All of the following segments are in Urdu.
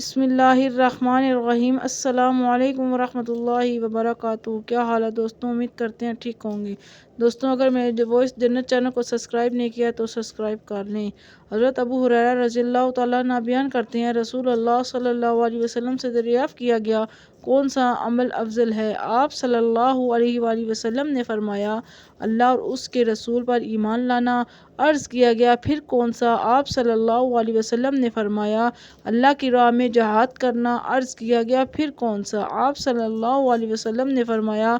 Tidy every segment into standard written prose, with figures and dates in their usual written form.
بسم اللہ الرحمن الرحیم۔ السلام علیکم ورحمۃ اللہ وبرکاتہ۔ کیا حال ہے دوستوں؟ امید کرتے ہیں ٹھیک ہوں گے۔ دوستوں اگر میرے دی وائس جنت چینل کو سبسکرائب نہیں کیا تو سبسکرائب کر لیں۔ حضرت ابو ہریرہ رضی اللہ تعالیٰ عنہ بیان کرتے ہیں رسول اللہ صلی اللہ علیہ وسلم سے دریافت کیا گیا کون سا عمل افضل ہے؟ آپ صلی اللہ علیہ وآلہ وسلم نے فرمایا اللہ اور اس کے رسول پر ایمان لانا۔ عرض کیا گیا پھر کون سا؟ آپ صلی اللہ علیہ وسلم نے فرمایا اللہ کی راہ میں جہاد کرنا۔ عرض کیا گیا پھر کون سا؟ آپ صلی اللہ علیہ وسلم نے فرمایا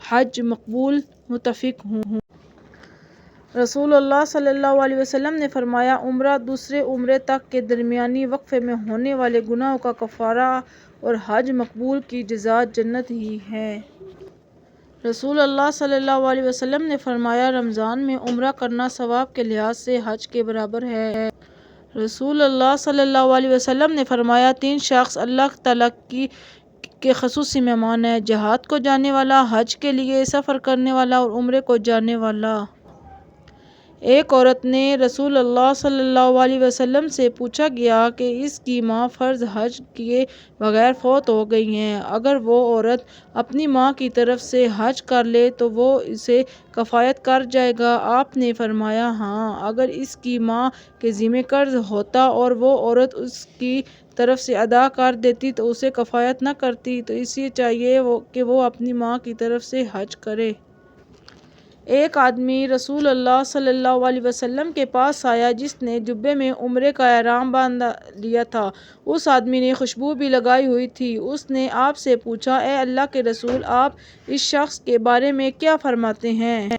حج مقبول۔ متفق ہوں۔ رسول اللہ صلی اللہ علیہ وسلم نے فرمایا عمرہ دوسرے عمرے تک کے درمیانی وقفے میں ہونے والے گناہوں کا کفارہ اور حج مقبول کی جزا جنت ہی ہے۔ رسول اللہ صلی اللہ علیہ وسلم نے فرمایا رمضان میں عمرہ کرنا ثواب کے لحاظ سے حج کے برابر ہے۔ رسول اللہ صلی اللہ علیہ وسلم نے فرمایا تین شخص اللہ تعالیٰ کے خصوصی مہمان ہیں، جہاد کو جانے والا، حج کے لیے سفر کرنے والا اور عمرے کو جانے والا۔ ایک عورت نے رسول اللہ صلی اللہ علیہ وسلم سے پوچھا گیا کہ اس کی ماں فرض حج کیے بغیر فوت ہو گئی ہیں، اگر وہ عورت اپنی ماں کی طرف سے حج کر لے تو وہ اسے کفایت کر جائے گا؟ آپ نے فرمایا ہاں، اگر اس کی ماں کے ذمہ قرض ہوتا اور وہ عورت اس کی طرف سے ادا کر دیتی تو اسے کفایت نہ کرتی، تو اسے چاہیے کہ وہ اپنی ماں کی طرف سے حج کرے۔ ایک آدمی رسول اللہ صلی اللہ علیہ وسلم کے پاس آیا جس نے جبے میں عمرے کا احرام باندھ لیا تھا، اس آدمی نے خوشبو بھی لگائی ہوئی تھی۔ اس نے آپ سے پوچھا اے اللہ کے رسول، آپ اس شخص کے بارے میں کیا فرماتے ہیں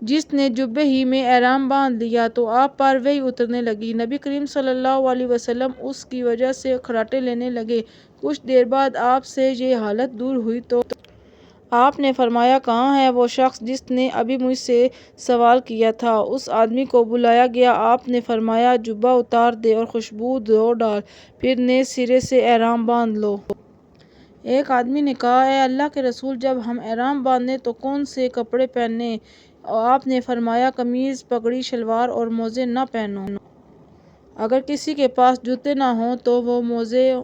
جس نے جبے ہی میں احرام باندھ لیا؟ تو آپ پر وحی اترنے لگی۔ نبی کریم صلی اللہ علیہ وسلم اس کی وجہ سے خراٹے لینے لگے۔ کچھ دیر بعد آپ سے یہ حالت دور ہوئی تو آپ نے فرمایا کہاں ہے وہ شخص جس نے ابھی مجھ سے سوال کیا تھا؟ اس آدمی کو بلایا گیا۔ آپ نے فرمایا جبہ اتار دے اور خوشبو دھو ڈال، پھر نئے سرے سے احرام باندھ لو۔ ایک آدمی نے کہا اے اللہ کے رسول، جب ہم احرام باندھیں تو کون سے کپڑے پہنیں؟ آپ نے فرمایا قمیض، پگڑی، شلوار اور موزے نہ پہنو۔ اگر کسی کے پاس جوتے نہ ہوں تو وہ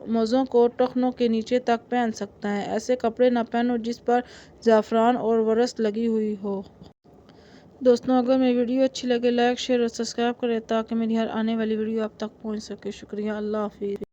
موزوں کو ٹخنوں کے نیچے تک پہن سکتا ہے۔ ایسے کپڑے نہ پہنو جس پر زعفران اور ورس لگی ہوئی ہو۔ دوستوں اگر میری ویڈیو اچھی لگے لائک، شیئر اور سبسکرائب کریں تاکہ میری ہر آنے والی ویڈیو آپ تک پہنچ سکے۔ شکریہ۔ اللہ حافظ۔